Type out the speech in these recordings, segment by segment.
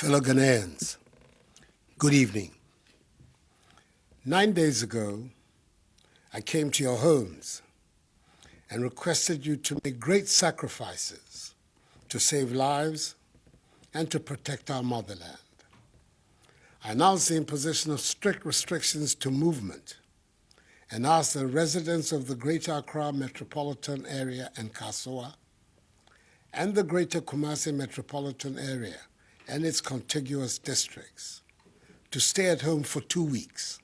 Fellow Ghanaians, good evening. 9 days ago, I came to your homes and requested you to make great sacrifices to save lives and to protect our motherland. I announced the imposition of strict restrictions to movement and asked the residents of the Greater Accra metropolitan area and Kasoa and the Greater Kumasi metropolitan area and its contiguous districts to stay at home for 2 weeks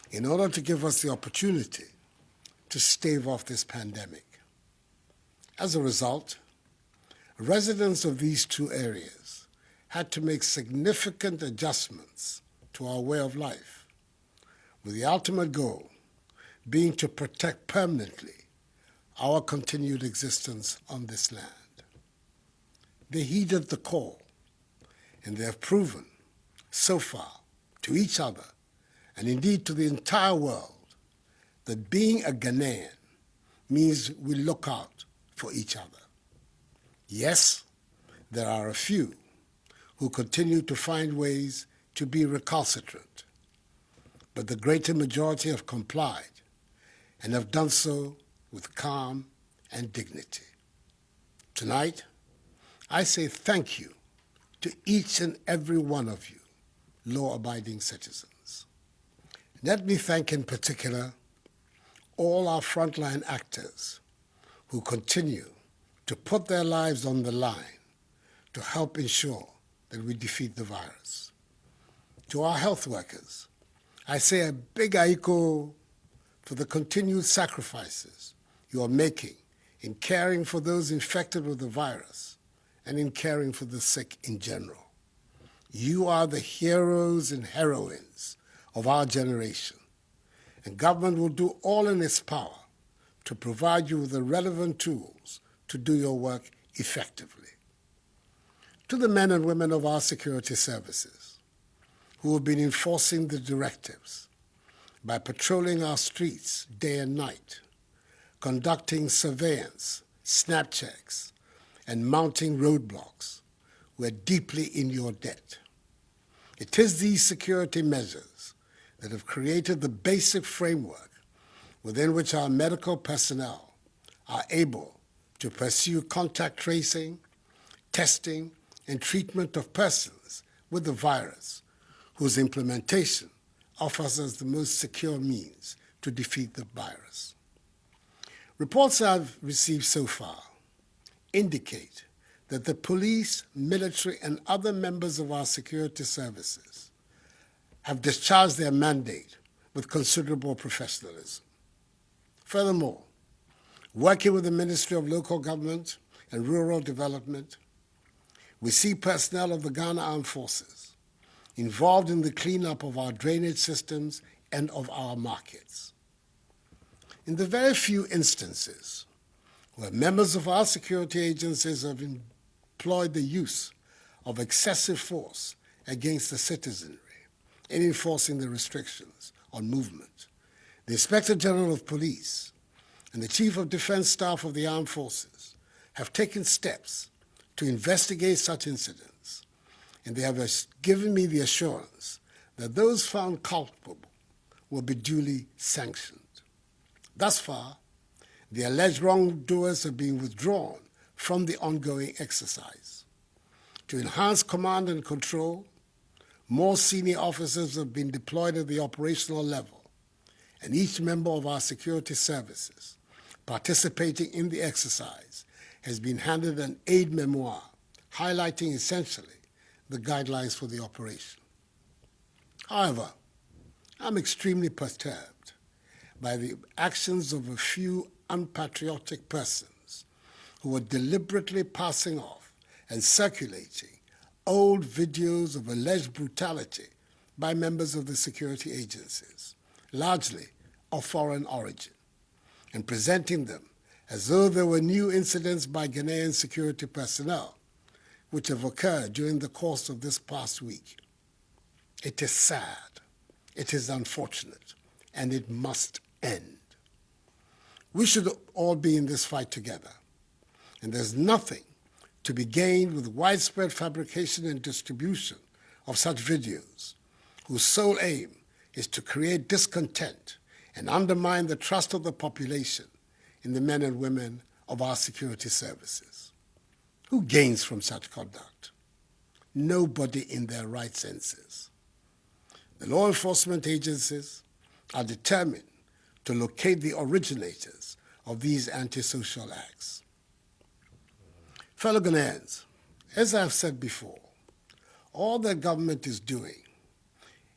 in order to give us the opportunity to stave off this pandemic. As a result, residents of these two areas had to make significant adjustments to our way of life, with the ultimate goal being to protect permanently our continued existence on this land. They heeded the call, and they have proven so far to each other and indeed to the entire world that being a Ghanaian means we look out for each other. Yes, there are a few who continue to find ways to be recalcitrant, but the greater majority have complied and have done so with calm and dignity. Tonight, I say thank you to each and every one of you, law-abiding citizens. Let me thank in particular all our frontline actors who continue to put their lives on the line to help ensure that we defeat the virus. To our health workers, I say a big aiko for the continued sacrifices you are making in caring for those infected with the virus and in caring for the sick in general. You are the heroes and heroines of our generation, and government will do all in its power to provide you with the relevant tools to do your work effectively. To the men and women of our security services who have been enforcing the directives by patrolling our streets day and night, conducting surveillance, snap checks, and mounting roadblocks, we're deeply in your debt. It is these security measures that have created the basic framework within which our medical personnel are able to pursue contact tracing, testing, and treatment of persons with the virus, whose implementation offers us the most secure means to defeat the virus. Reports I've received so far indicate that the police, military, and other members of our security services have discharged their mandate with considerable professionalism. Furthermore, working with the Ministry of Local Government and Rural Development, we see personnel of the Ghana Armed Forces involved in the cleanup of our drainage systems and of our markets. In the very few instances where members of our security agencies have employed the use of excessive force against the citizenry in enforcing the restrictions on movement, the Inspector General of Police and the Chief of Defense Staff of the Armed Forces have taken steps to investigate such incidents, and they have given me the assurance that those found culpable will be duly sanctioned. Thus far, the alleged wrongdoers have been withdrawn from the ongoing exercise. To enhance command and control, more senior officers have been deployed at the operational level, and each member of our security services participating in the exercise has been handed an aid memoir highlighting essentially the guidelines for the operation. However, I'm extremely perturbed by the actions of a few unpatriotic persons who are deliberately passing off and circulating old videos of alleged brutality by members of the security agencies, largely of foreign origin, and presenting them as though there were new incidents by Ghanaian security personnel which have occurred during the course of this past week. It is sad, it is unfortunate, and it must end. We should all be in this fight together, and there's nothing to be gained with widespread fabrication and distribution of such videos, whose sole aim is to create discontent and undermine the trust of the population in the men and women of our security services. Who gains from such conduct? Nobody in their right senses. The law enforcement agencies are determined to locate the originators of these antisocial acts. Fellow Ghanaians, as I've said before, all that government is doing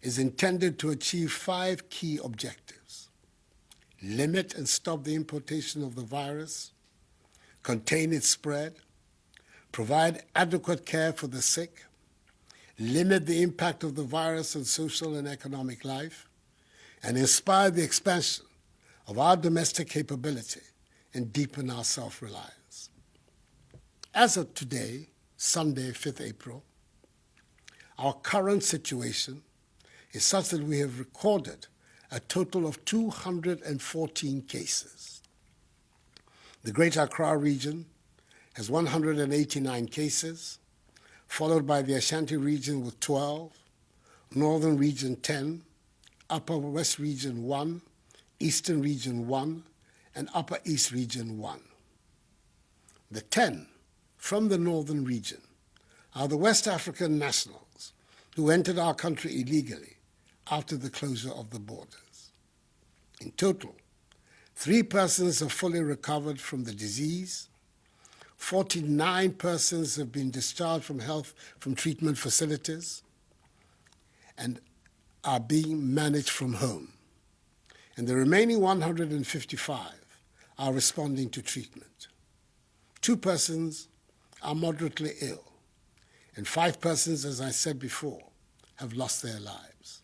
is intended to achieve 5 key objectives: limit and stop the importation of the virus, contain its spread, provide adequate care for the sick, limit the impact of the virus on social and economic life, and inspire the expansion of our domestic capability and deepen our self-reliance. As of today, Sunday, 5th April, our current situation is such that we have recorded a total of 214 cases. The Greater Accra region has 189 cases, followed by the Ashanti region with 12, Northern region 10, Upper West region 1, Eastern region 1, and Upper East region 1. The 10 from the Northern region are the West African nationals who entered our country illegally after the closure of the borders. In total, 3 persons have fully recovered from the disease, 49 persons have been discharged from treatment facilities and are being managed from home, and the remaining 155 are responding to treatment. 2 persons are moderately ill, and 5 persons, as I said before, have lost their lives.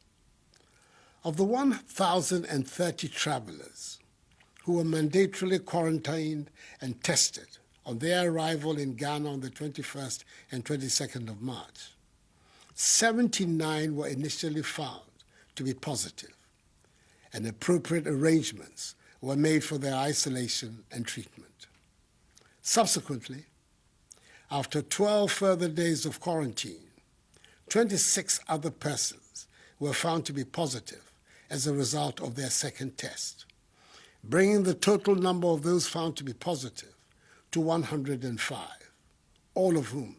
Of the 1,030 travelers who were mandatorily quarantined and tested on their arrival in Ghana on the 21st and 22nd of March, 79 were initially found to be positive, and appropriate arrangements were made for their isolation and treatment. Subsequently, after 12 further days of quarantine, 26 other persons were found to be positive as a result of their second test, bringing the total number of those found to be positive to 105, all of whom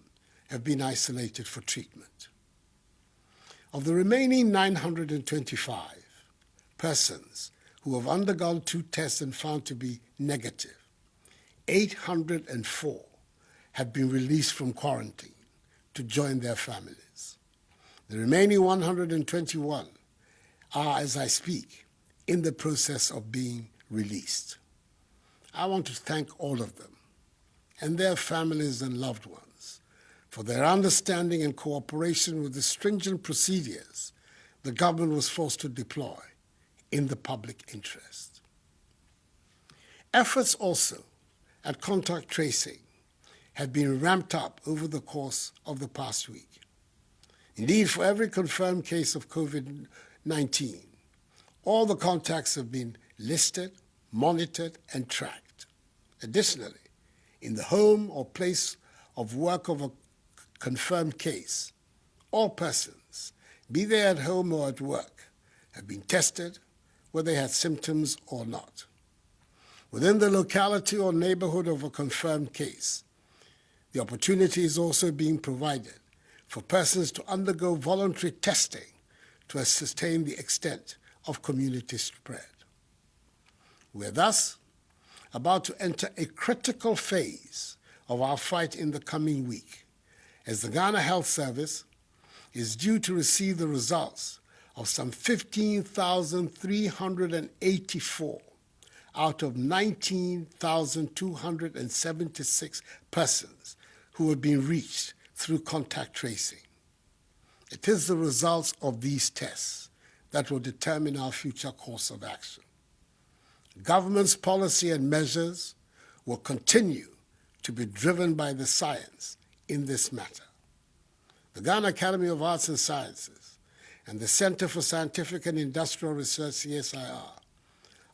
have been isolated for treatment. Of the remaining 925 persons who have undergone 2 tests and found to be negative, 804 have been released from quarantine to join their families. The remaining 121 are, as I speak, in the process of being released. I want to thank all of them and their families and loved ones for their understanding and cooperation with the stringent procedures the government was forced to deploy in the public interest. Efforts also at contact tracing have been ramped up over the course of the past week. Indeed, for every confirmed case of COVID-19, all the contacts have been listed, monitored, and tracked. Additionally, in the home or place of work of a confirmed case, all persons, be they at home or at work, have been tested, whether they had symptoms or not. Within the locality or neighborhood of a confirmed case, the opportunity is also being provided for persons to undergo voluntary testing to ascertain the extent of community spread. We are thus about to enter a critical phase of our fight in the coming week, as the Ghana Health Service is due to receive the results of some 15,384 out of 19,276 persons who have been reached through contact tracing. It is the results of these tests that will determine our future course of action. Government's policy and measures will continue to be driven by the science in this matter. The Ghana Academy of Arts and Sciences and the Center for Scientific and Industrial Research, CSIR,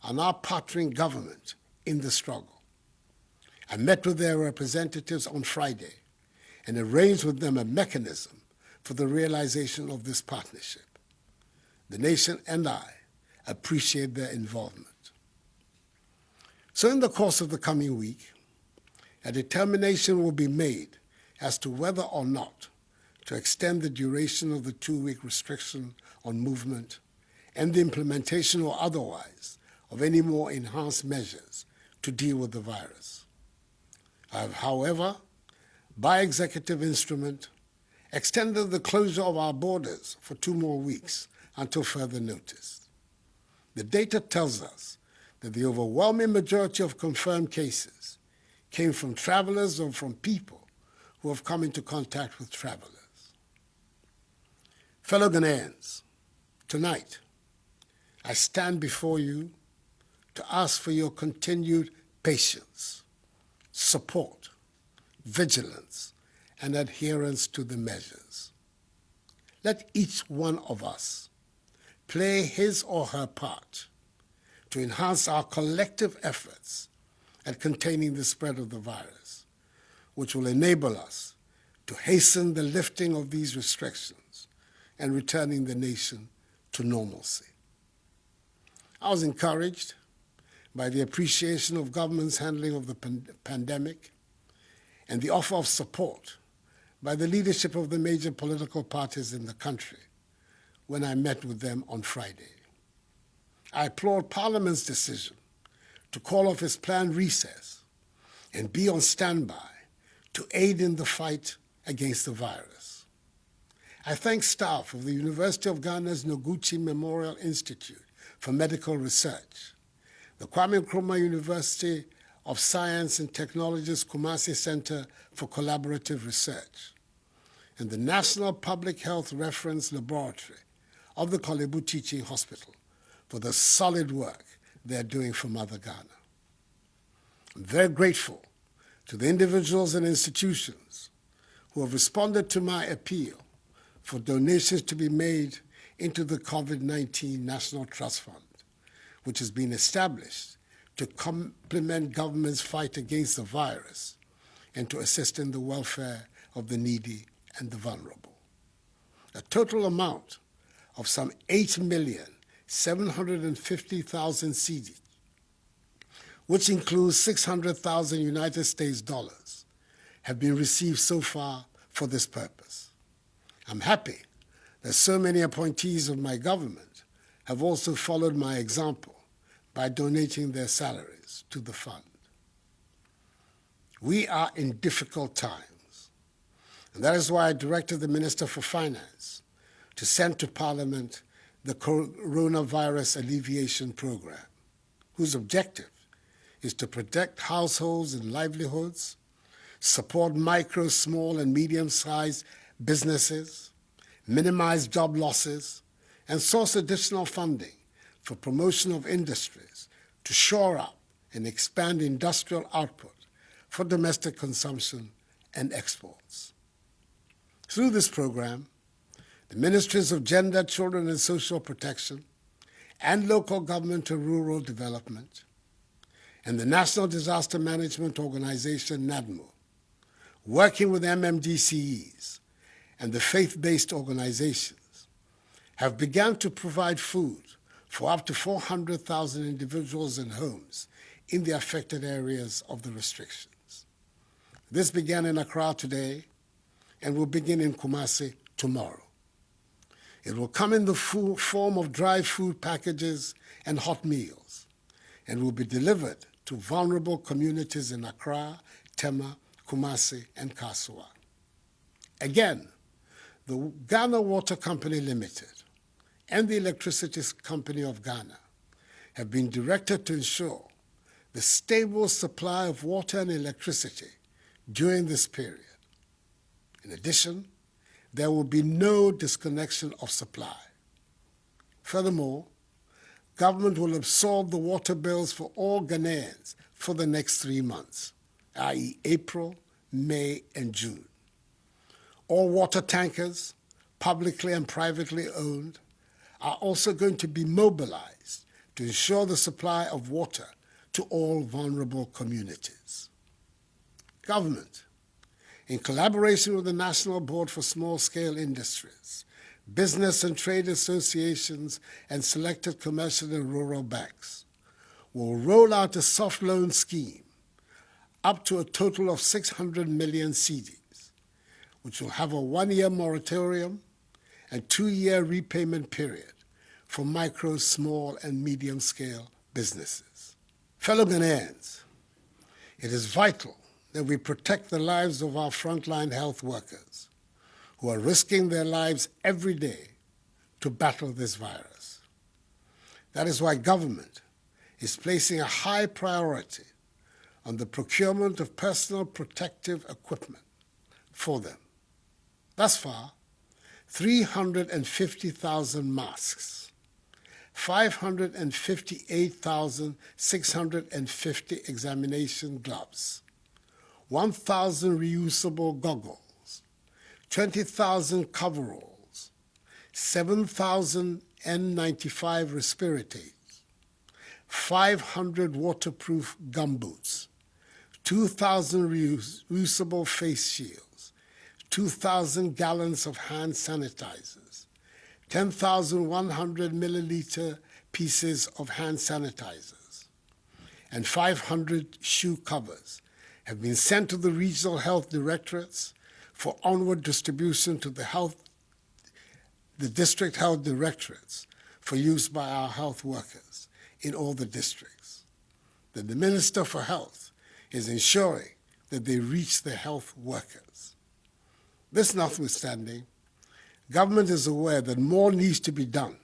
are now partnering government in the struggle. I met with their representatives on Friday and arranged with them a mechanism for the realization of this partnership. The nation and I appreciate their involvement. So in the course of the coming week, a determination will be made as to whether or not to extend the duration of the 2-week restriction on movement and the implementation or otherwise of any more enhanced measures to deal with the virus. I have, however, by executive instrument, extended the closure of our borders for 2 more weeks until further notice. The data tells us that the overwhelming majority of confirmed cases came from travelers or from people who have come into contact with travelers. Fellow Ghanaians, tonight I stand before you to ask for your continued patience, support, vigilance, and adherence to the measures. Let each one of us play his or her part to enhance our collective efforts at containing the spread of the virus, which will enable us to hasten the lifting of these restrictions and returning the nation to normalcy. I was encouraged by the appreciation of government's handling of the pandemic and the offer of support by the leadership of the major political parties in the country when I met with them on Friday. I applaud Parliament's decision to call off its planned recess and be on standby to aid in the fight against the virus. I thank staff of the University of Ghana's Noguchi Memorial Institute for Medical Research, the Kwame Nkrumah University of Science and Technology's Kumasi Center for Collaborative Research, and the National Public Health Reference Laboratory of the Kolebu Teaching Hospital for the solid work they are doing for Mother Ghana. I'm very grateful to the individuals and institutions who have responded to my appeal for donations to be made into the COVID-19 National Trust Fund, which has been established to complement government's fight against the virus and to assist in the welfare of the needy and the vulnerable. A total amount of some 8,750,000 cedis, which includes 600,000 United States dollars, have been received so far for this purpose. I'm happy that so many appointees of my government have also followed my example by donating their salaries to the fund. We are in difficult times, and that is why I directed the Minister for Finance to send to Parliament the Coronavirus Alleviation Program, whose objective is to protect households and livelihoods, support micro, small, and medium-sized businesses, minimize job losses, and source additional funding for promotion of industries to shore up and expand industrial output for domestic consumption and exports. Through this program, the Ministries of Gender, Children and Social Protection, and Local Government and Rural Development, and the National Disaster Management Organization, NADMO, working with MMDCEs and the faith-based organizations, have begun to provide food for up to 400,000 individuals and homes in the affected areas of the restrictions. This began in Accra today and will begin in Kumasi tomorrow. It will come in the form of dry food packages and hot meals, and will be delivered to vulnerable communities in Accra, Tema, Kumasi, and Kasua. Again, the Ghana Water Company Limited and the Electricity Company of Ghana have been directed to ensure the stable supply of water and electricity during this period. In addition, there will be no disconnection of supply. Furthermore, government will absorb the water bills for all Ghanaians for the next 3 months, i.e. April, May, and June. All water tankers, publicly and privately owned, are also going to be mobilized to ensure the supply of water to all vulnerable communities. Government in collaboration with the National Board for Small-Scale Industries, business and trade associations, and selected commercial and rural banks, will roll out a soft loan scheme up to a total of 600 million cedis, which will have a 1-year moratorium and 2-year repayment period for micro, small, and medium-scale businesses. Fellow Ghanaians, it is vital that we protect the lives of our frontline health workers who are risking their lives every day to battle this virus. That is why government is placing a high priority on the procurement of personal protective equipment for them. Thus far, 350,000 masks, 558,650 examination gloves, 1,000 reusable goggles, 20,000 coveralls, 7,000 N95 respirators, 500 waterproof gumboots, 2,000 reusable face shields, 2,000 gallons of hand sanitizers, 10,100 milliliter pieces of hand sanitizers, and 500 shoe covers have been sent to the regional health directorates for onward distribution to the district health directorates for use by our health workers in all the districts. That the Minister for Health is ensuring that they reach the health workers. This notwithstanding, government is aware that more needs to be done,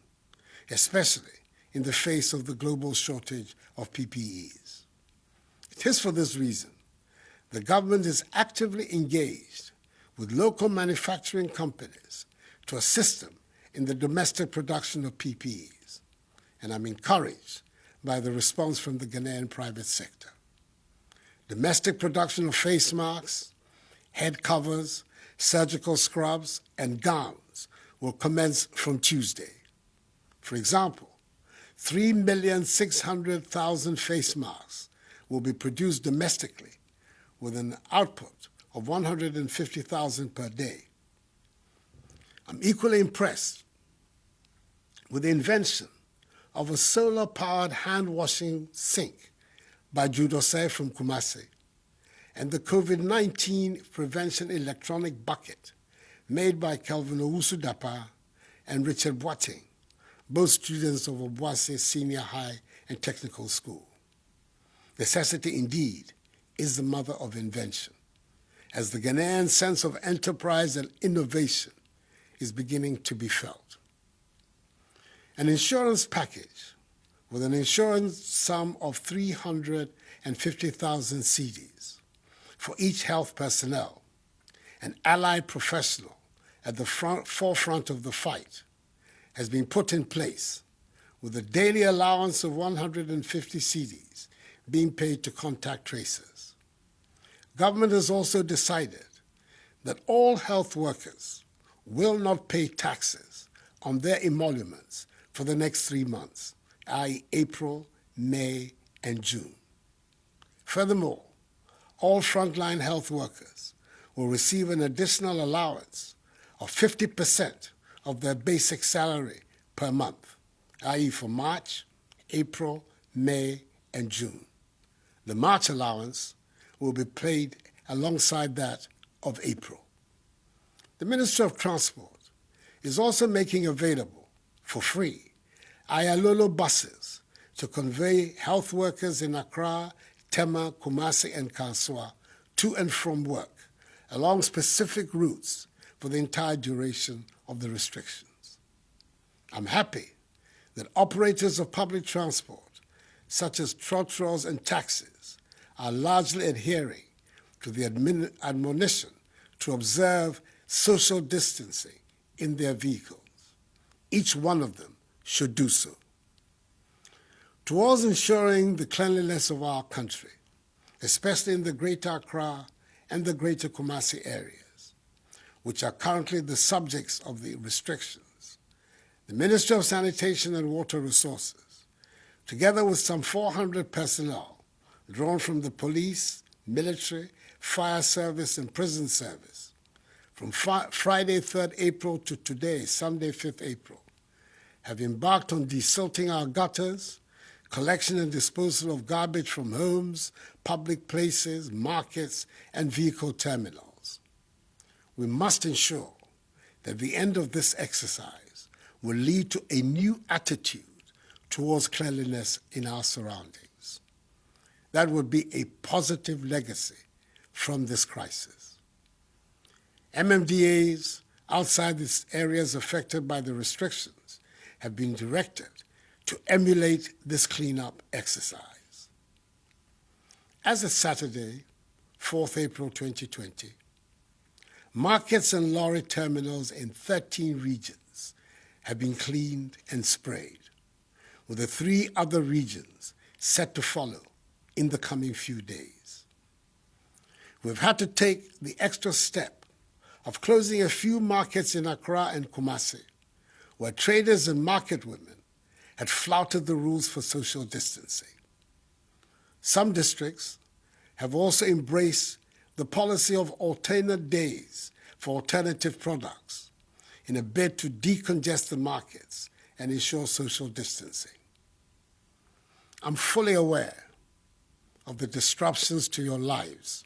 especially in the face of the global shortage of PPEs. It is for this reason the government is actively engaged with local manufacturing companies to assist them in the domestic production of PPEs, and I'm encouraged by the response from the Ghanaian private sector. Domestic production of face masks, head covers, surgical scrubs, and gowns will commence from Tuesday. For example, 3,600,000 face masks will be produced domestically with an output of 150,000 per day. I'm equally impressed with the invention of a solar-powered hand-washing sink by Judose from Kumasi, and the COVID-19 prevention electronic bucket made by Kelvin Owusu Dapa and Richard Boating, both students of Obuasi Senior High and Technical School. Necessity, indeed, is the mother of invention, as the Ghanaian sense of enterprise and innovation is beginning to be felt. An insurance package with an insurance sum of 350,000 cedis for each health personnel and allied professional at the forefront of the fight has been put in place, with a daily allowance of 150 cedis being paid to contact tracers. Government has also decided that all health workers will not pay taxes on their emoluments for the next 3 months, i.e. April, May, and June. Furthermore, all frontline health workers will receive an additional allowance of 50% of their basic salary per month, i.e. for March, April, May, and June. The March allowance will be paid alongside that of April. The Ministry of Transport is also making available, for free, Ayalolo buses to convey health workers in Accra, Tema, Kumasi, and Kasoa to and from work along specific routes for the entire duration of the restrictions. I'm happy that operators of public transport, such as trotros and taxis, are largely adhering to the admonition to observe social distancing in their vehicles. Each one of them should do so. Towards ensuring the cleanliness of our country, especially in the Greater Accra and the Greater Kumasi areas, which are currently the subjects of the restrictions, the Ministry of Sanitation and Water Resources, together with some 400 personnel drawn from the police, military, fire service, and prison service, from Friday, 3rd April to today, Sunday, 5th April, have embarked on desilting our gutters, collection and disposal of garbage from homes, public places, markets, and vehicle terminals. We must ensure that the end of this exercise will lead to a new attitude towards cleanliness in our surroundings. That would be a positive legacy from this crisis. MMDAs outside the areas affected by the restrictions have been directed to emulate this cleanup exercise. As of Saturday, 4th April 2020, markets and lorry terminals in 13 regions have been cleaned and sprayed, with the 3 other regions set to follow in the coming few days. We've had to take the extra step of closing a few markets in Accra and Kumasi, where traders and market women had flouted the rules for social distancing. Some districts have also embraced the policy of alternate days for alternative products in a bid to decongest the markets and ensure social distancing. I'm fully aware of the disruptions to your lives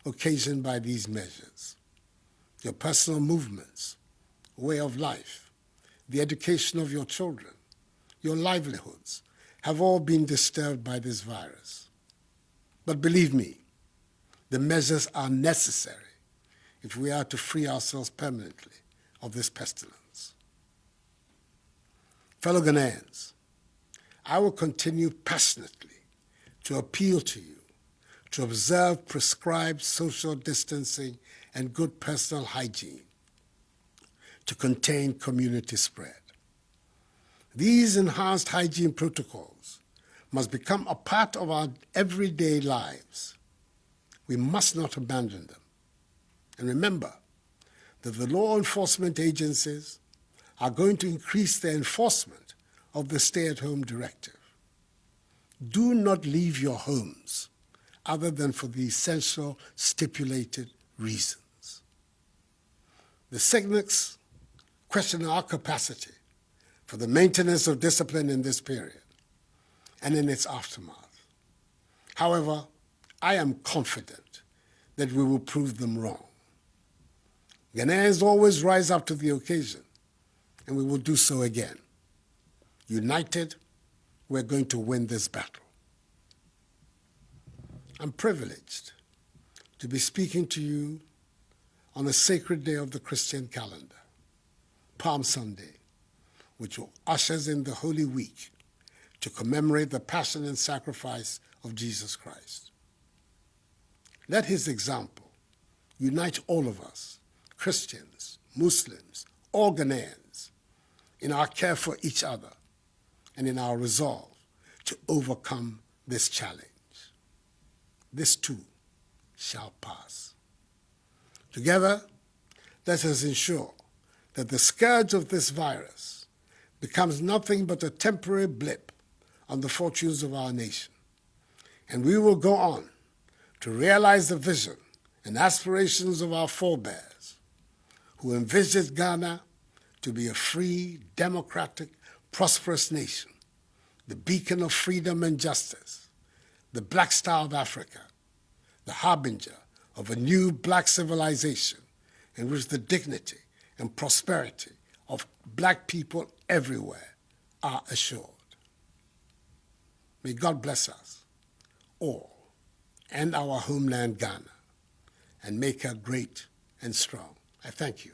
occasioned by these measures. Your personal movements, way of life, the education of your children, your livelihoods have all been disturbed by this virus. But believe me, the measures are necessary if we are to free ourselves permanently of this pestilence. Fellow Ghanaians, I will continue passionately to appeal to you to observe prescribed social distancing and good personal hygiene to contain community spread. These enhanced hygiene protocols must become a part of our everyday lives. We must not abandon them. And remember that the law enforcement agencies are going to increase their enforcement of the stay-at-home directive. Do not leave your homes other than for the essential stipulated reasons. The cynics question our capacity for the maintenance of discipline in this period and in its aftermath. However, I am confident that we will prove them wrong. Ghanaians always rise up to the occasion, and we will do so again. United, we're going to win this battle. I'm privileged to be speaking to you on a sacred day of the Christian calendar, Palm Sunday, which ushers in the Holy Week to commemorate the passion and sacrifice of Jesus Christ. Let his example unite all of us, Christians, Muslims, all Ghanaians, in our care for each other and in our resolve to overcome this challenge. This too shall pass. Together, let us ensure that the scourge of this virus becomes nothing but a temporary blip on the fortunes of our nation. And we will go on to realize the vision and aspirations of our forebears who envisioned Ghana to be a free, democratic, prosperous nation, the beacon of freedom and justice, the Black Star of Africa, the harbinger of a new black civilization in which the dignity and prosperity of black people everywhere are assured. May God bless us all and our homeland Ghana and make her great and strong. I thank you.